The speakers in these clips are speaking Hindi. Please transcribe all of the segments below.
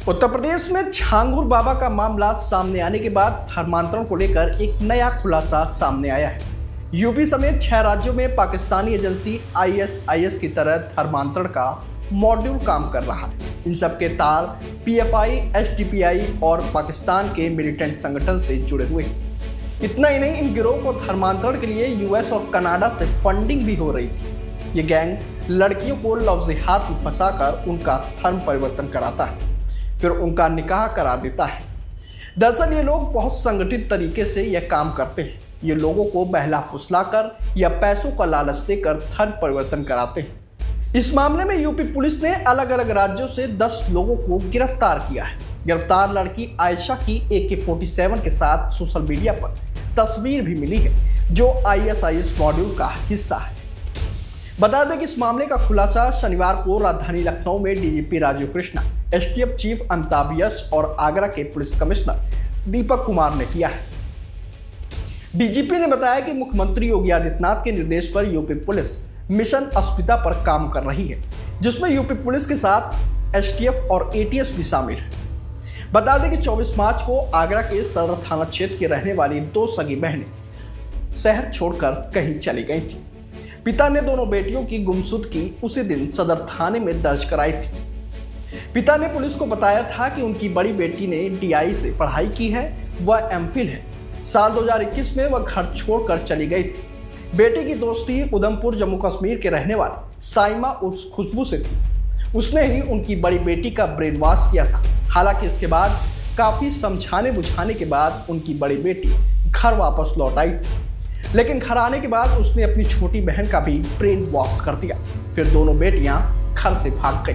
उत्तर प्रदेश में छांगुर बाबा का मामला सामने आने के बाद धर्मांतरण को लेकर एक नया खुलासा सामने आया है। यूपी समेत 6 राज्यों में पाकिस्तानी एजेंसी ISIS की तरह धर्मांतरण का मॉड्यूल काम कर रहा है। इन सब के तार PFI, SDPI और पाकिस्तान के मिलिटेंट संगठन से जुड़े हुए हैं। इतना ही नहीं, इन गिरोह को धर्मांतरण के लिए US और कनाडा से फंडिंग भी हो रही थी। ये गैंग लड़कियों को लव जिहाद में फंसाकर उनका धर्म परिवर्तन कराता है, फिर उनका निकाह करा देता है। दरअसल ये लोग बहुत संगठित तरीके से यह काम करते हैं। ये लोगों को बहला फुसलाकर या पैसों का लालच देकर धर्म परिवर्तन कराते हैं। इस मामले में यूपी पुलिस ने अलग अलग राज्यों से 10 लोगों को गिरफ्तार किया है। गिरफ्तार लड़की आयशा की AK-47 के साथ सोशल मीडिया पर तस्वीर भी मिली है, जो ISIS मॉड्यूल का हिस्सा है। बता दें कि इस मामले का खुलासा शनिवार को राजधानी लखनऊ में DGP Rajeev Krishna, STF chief Amitabh Yash और आगरा के पुलिस कमिश्नर दीपक कुमार ने किया है। DGP ने बताया कि मुख्यमंत्री योगी आदित्यनाथ के निर्देश पर यूपी पुलिस मिशन अस्मिता पर काम कर रही है, जिसमें यूपी पुलिस के साथ STF और ATS भी शामिल है। बता दें कि 24 मार्च को आगरा के सदर थाना क्षेत्र की रहने वाली 2 सगी बहनें शहर छोड़कर कहीं चली गई थी। पिता ने दोनों बेटियों की गुमशुदगी उसी दिन सदर थाने में दर्ज कराई थी। पिता ने पुलिस को बताया था कि उनकी बड़ी बेटी ने DI से पढ़ाई की है, वह MPhil है। साल 2021 में वह घर छोड़कर चली गई थी। बेटी की दोस्ती उधमपुर जम्मू कश्मीर के रहने वाली साइमा उर्फ खुशबू से थी। उसने ही उनकी बड़ी बेटी का ब्रेन वॉश किया था। हालांकि इसके बाद काफी समझाने बुझाने के बाद उनकी बड़ी बेटी घर वापस लौट आई थी, लेकिन घर आने के बाद उसने अपनी छोटी बहन का भी ब्रेन वॉश कर दिया। फिर दोनों बेटियां घर से भाग गई।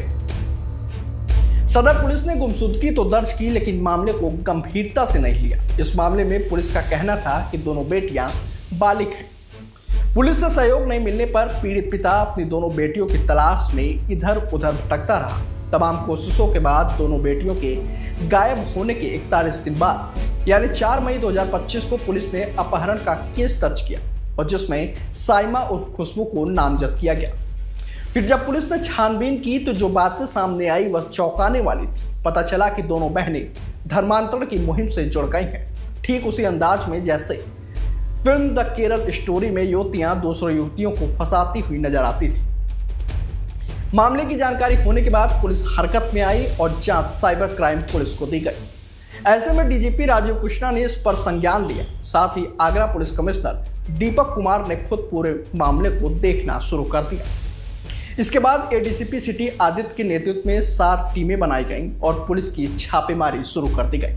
सदर पुलिस ने गुमशुदगी तो दर्ज की, लेकिन मामले को गंभीरता से नहीं लिया। इस मामले में पुलिस का कहना था कि दोनों बेटियां बालिग हैं। पुलिस से सहयोग नहीं मिलने पर पीड़ित पिता अपनी दोनों बेटियों की तलाश में इधर उधर भटकता रहा। तमाम कोशिशों के बाद दोनों बेटियों के गायब होने के 41 दिन बाद यानी 4 मई 2025 को पुलिस ने अपहरण का केस दर्ज किया और जिसमें साइमा उर्फ खुशबू को नामजद किया गया। फिर जब पुलिस ने छानबीन की तो जो बातें सामने आई वह चौंकाने वाली थी। पता चला कि दोनों बहनें धर्मांतरण की मुहिम से जुड़ गई हैं, ठीक उसी अंदाज में जैसे फिल्म द केरल स्टोरी में युवतियां दूसरे युवतियों को फंसाती हुई नजर आती थी। मामले की जानकारी होने के बाद पुलिस हरकत में आई और जांच साइबर क्राइम पुलिस को दी गई। ऐसे में DGP राजीव कृष्णा ने इस पर संज्ञान लिया। साथ ही आगरा पुलिस कमिश्नर दीपक कुमार ने खुद पूरे मामले को देखना शुरू कर दिया। इसके बाद ADCP सिटी आदित्य के नेतृत्व में 7 टीमें बनाई गईं और पुलिस की छापेमारी शुरू कर दी गई।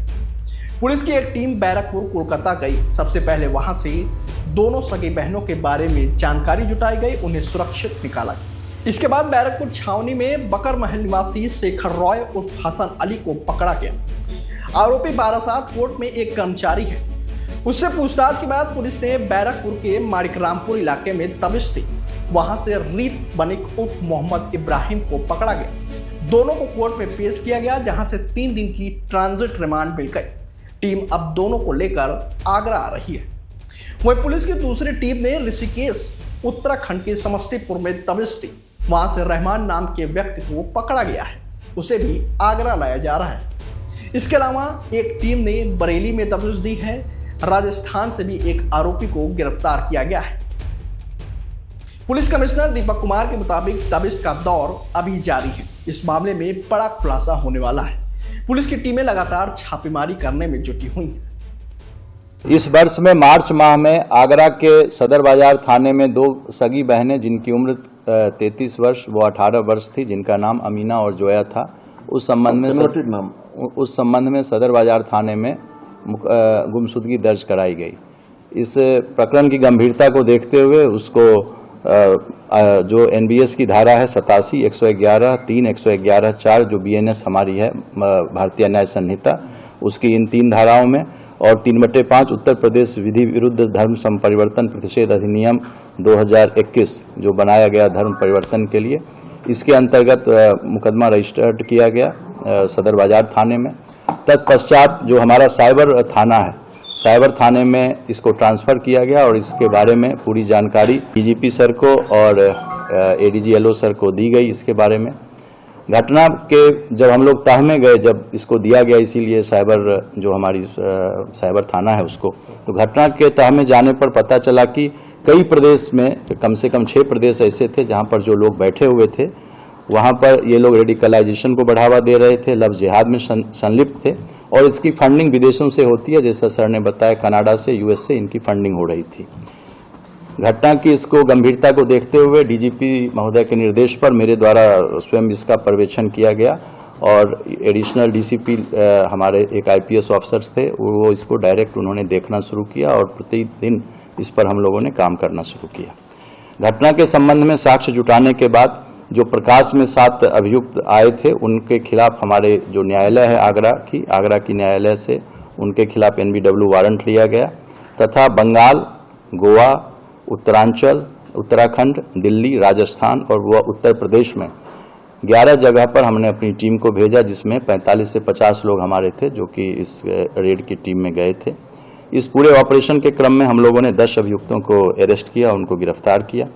पुलिस की एक टीम बैरकपुर कोलकाता गई। सबसे पहले वहां से दोनों सगी बहनों के बारे में जानकारी जुटाई गई, उन्हें सुरक्षित निकाला गया। इसके बाद बैरकपुर छावनी में बकर महल निवासी शेखर रॉय उर्फ हसन अली को पकड़ा गया। आरोपी बारासात कोर्ट में एक कर्मचारी है। उससे पूछताछ के बाद पुलिस ने बैरकपुर के माणिकरामपुर इलाके में तबिश थी, वहां से रीत बनिक उर्फ मोहम्मद इब्राहिम को पकड़ा गया। दोनों को कोर्ट में पेश किया गया, जहां से 3 दिन की ट्रांजिट रिमांड मिल गई। टीम अब दोनों को लेकर आगरा आ रही है। वहीं पुलिस की दूसरी टीम ने ऋषिकेश उत्तराखंड के समस्तीपुर में तबिश थी। वहां से रहमान नाम के व्यक्ति को पकड़ा गया है, उसे भी आगरा लाया जा रहा है। इसके अलावा एक टीम ने बरेली में तबिश दी है। राजस्थान से भी एक आरोपी को गिरफ्तार किया गया है। पुलिस कमिश्नर दीपक कुमार के मुताबिक तबिश का दौर अभी जारी है। इस मामले में बड़ा खुलासा होने वाला है। पुलिस की टीमें लगातार छापेमारी करने में जुटी हुई हैं। इस वर्ष में मार्च माह में आगरा के सदर बाजार थाने में 2 सगी बहनें जिनकी उम्र 33 वर्ष व 18 वर्ष थी, जिनका नाम अमीना और जोया था, उस संबंध में सदर बाजार थाने में गुमशुदगी दर्ज कराई गई। इस प्रकरण की गंभीरता को देखते हुए उसको जो NBS की धारा है 87, 111, 3, 111, 4 जो BNS हमारी है भारतीय न्याय संहिता, उसकी इन 3 धाराओं में और 3/5 उत्तर प्रदेश विधि विरुद्ध धर्म संपरिवर्तन प्रतिषेध अधिनियम 2021 जो बनाया गया धर्म परिवर्तन के लिए, इसके अंतर्गत मुकदमा रजिस्टर्ड किया गया सदर बाजार थाने में। तत्पश्चात जो हमारा साइबर थाना है, साइबर थाने में इसको ट्रांसफ़र किया गया और इसके बारे में पूरी जानकारी DGP सर को और ADG LO सर को दी गई। इसके बारे में घटना के जब हम लोग तह में गए, जब इसको दिया गया, इसीलिए साइबर जो हमारी साइबर थाना है उसको, तो घटना के तह में जाने पर पता चला कि कई प्रदेश में कम से कम 6 प्रदेश ऐसे थे जहां पर जो लोग बैठे हुए थे वहां पर ये लोग रेडिकलाइजेशन को बढ़ावा दे रहे थे, लव जिहाद में संलिप्त थे और इसकी फंडिंग विदेशों से होती है, जैसा सर ने बताया कनाडा से, यूएस से इनकी फंडिंग हो रही थी। घटना की इसको गंभीरता को देखते हुए डीजीपी महोदय के निर्देश पर मेरे द्वारा स्वयं इसका पर्यवेक्षण किया गया और एडिशनल डीसीपी हमारे एक आईपीएस ऑफिसर्स थे, वो इसको डायरेक्ट उन्होंने देखना शुरू किया और प्रतिदिन इस पर हम लोगों ने काम करना शुरू किया। घटना के संबंध में साक्ष्य जुटाने के बाद जो प्रकाश में 7 अभियुक्त आए थे उनके खिलाफ हमारे जो न्यायालय है आगरा की न्यायालय से उनके खिलाफ एनबीडब्ल्यू वारंट लिया गया तथा बंगाल, गोवा, उत्तरांचल, उत्तराखंड, दिल्ली, राजस्थान और उत्तर प्रदेश में 11 जगह पर हमने अपनी टीम को भेजा, जिसमें 45 से 50 लोग हमारे थे जो कि इस रेड की टीम में गए थे। इस पूरे ऑपरेशन के क्रम में हम लोगों ने 10 अभियुक्तों को अरेस्ट किया, उनको गिरफ्तार किया।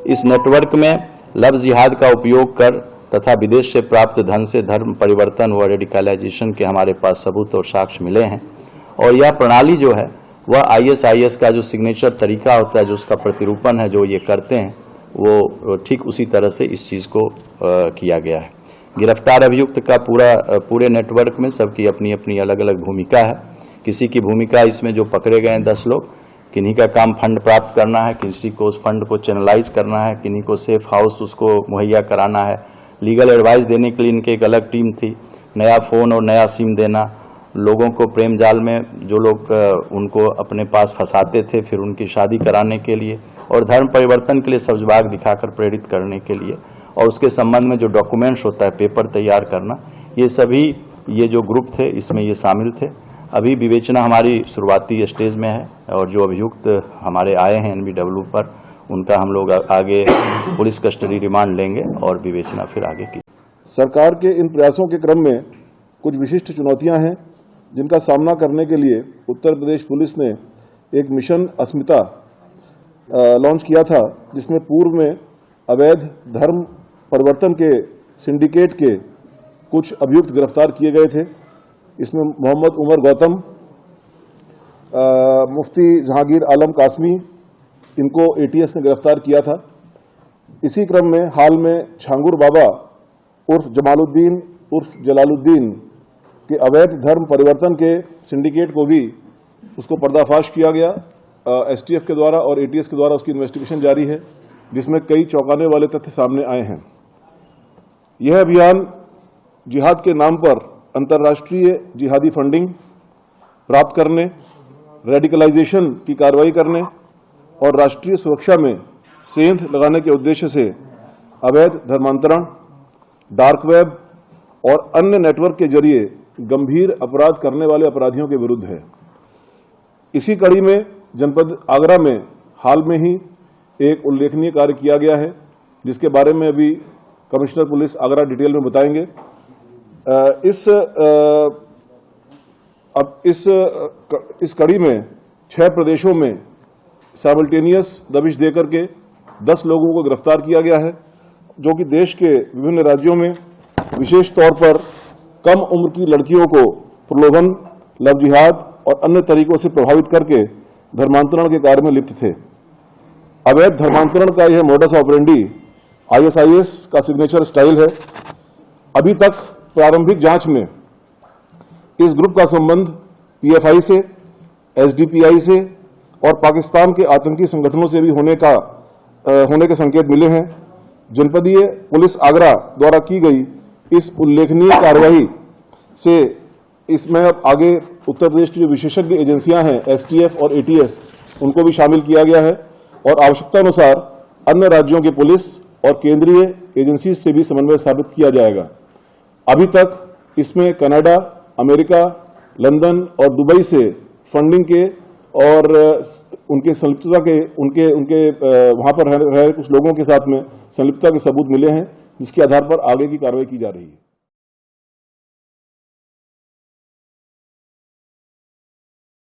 इस नेटवर्क में लव जिहाद का उपयोग कर तथा विदेश से प्राप्त धन से धर्म परिवर्तन व रेडिकलाइजेशन के हमारे पास सबूत और साक्ष्य मिले हैं और यह प्रणाली जो है वह ISIS का जो सिग्नेचर तरीका होता है, जो उसका प्रतिरूपण है, जो ये करते हैं, वो ठीक उसी तरह से इस चीज़ को किया गया है। गिरफ्तार अभियुक्त का पूरे नेटवर्क में सबकी अपनी अपनी अलग अलग भूमिका है। किसी की भूमिका इसमें जो पकड़े गए हैं 10 लोग, किन्हीं का काम फंड प्राप्त करना है, किसी को उस फंड को चैनलाइज करना है, किन्हीं को सेफ हाउस उसको मुहैया कराना है, लीगल एडवाइस देने के लिए इनकी एक अलग टीम थी, नया फ़ोन और नया सिम देना, लोगों को प्रेम जाल में जो लोग उनको अपने पास फंसाते थे फिर उनकी शादी कराने के लिए और धर्म परिवर्तन के लिए सब्जबाग दिखाकर प्रेरित करने के लिए और उसके संबंध में जो डॉक्यूमेंट्स होता है, पेपर तैयार करना, ये सभी ये जो ग्रुप थे इसमें ये शामिल थे। अभी विवेचना हमारी शुरुआती स्टेज में है और जो अभियुक्त हमारे आए हैं एनबीडब्ल्यू पर, उनका हम लोग आगे पुलिस कस्टडी रिमांड लेंगे और विवेचना फिर आगे की। सरकार के इन प्रयासों के क्रम में कुछ विशिष्ट चुनौतियां हैं जिनका सामना करने के लिए उत्तर प्रदेश पुलिस ने एक मिशन अस्मिता लॉन्च किया था, जिसमें पूर्व में अवैध धर्म परिवर्तन के सिंडिकेट के कुछ अभियुक्त गिरफ्तार किए गए थे। इसमें मोहम्मद उमर गौतम, मुफ्ती जहांगीर आलम कासमी, इनको ATS ने गिरफ्तार किया था। इसी क्रम में हाल में छांगुर बाबा उर्फ जमालुद्दीन उर्फ जलालुद्दीन के अवैध धर्म परिवर्तन के सिंडिकेट को भी उसको पर्दाफाश किया गया। STF के द्वारा और ATS के द्वारा उसकी इन्वेस्टिगेशन जारी है, जिसमें कई चौंकाने वाले तथ्य सामने आए हैं। यह अभियान जिहाद के नाम पर अंतर्राष्ट्रीय जिहादी फंडिंग प्राप्त करने, रेडिकलाइजेशन की कार्रवाई करने और राष्ट्रीय सुरक्षा में सेंध लगाने के उद्देश्य से अवैध धर्मांतरण, डार्क वेब और अन्य नेटवर्क के जरिए गंभीर अपराध करने वाले अपराधियों के विरुद्ध है। इसी कड़ी में जनपद आगरा में हाल में ही एक उल्लेखनीय कार्य किया गया है, जिसके बारे में अभी कमिश्नर पुलिस आगरा डिटेल में बताएंगे। इस कड़ी में 6 प्रदेशों में साइमल्टेनियस दबिश देकर के 10 लोगों को गिरफ्तार किया गया है, जो कि देश के विभिन्न राज्यों में विशेष तौर पर कम उम्र की लड़कियों को प्रलोभन, लव जिहाद और अन्य तरीकों से प्रभावित करके धर्मांतरण के कार्य में लिप्त थे। अवैध धर्मांतरण का यह मोडस ऑपरेंडी ISIS का सिग्नेचर स्टाइल है। अभी तक प्रारंभिक जांच में इस ग्रुप का संबंध PFI से, SDPI से और पाकिस्तान के आतंकी संगठनों से भी होने के संकेत मिले हैं। जनपदीय पुलिस आगरा द्वारा की गई इस उल्लेखनीय कार्रवाई से इसमें अब आगे उत्तर प्रदेश की जो विशेषज्ञ एजेंसियां हैं STF और ATS, उनको भी शामिल किया गया है और आवश्यकता अनुसार अन्य राज्यों के पुलिस और केंद्रीय एजेंसी से भी समन्वय स्थापित किया जाएगा। अभी तक इसमें कनाडा, अमेरिका, लंदन और दुबई से फंडिंग के और उनके संलिप्तता के उनके वहां पर रह रहे कुछ लोगों के साथ में संलिप्तता के सबूत मिले हैं, जिसके आधार पर आगे की कार्रवाई की जा रही है।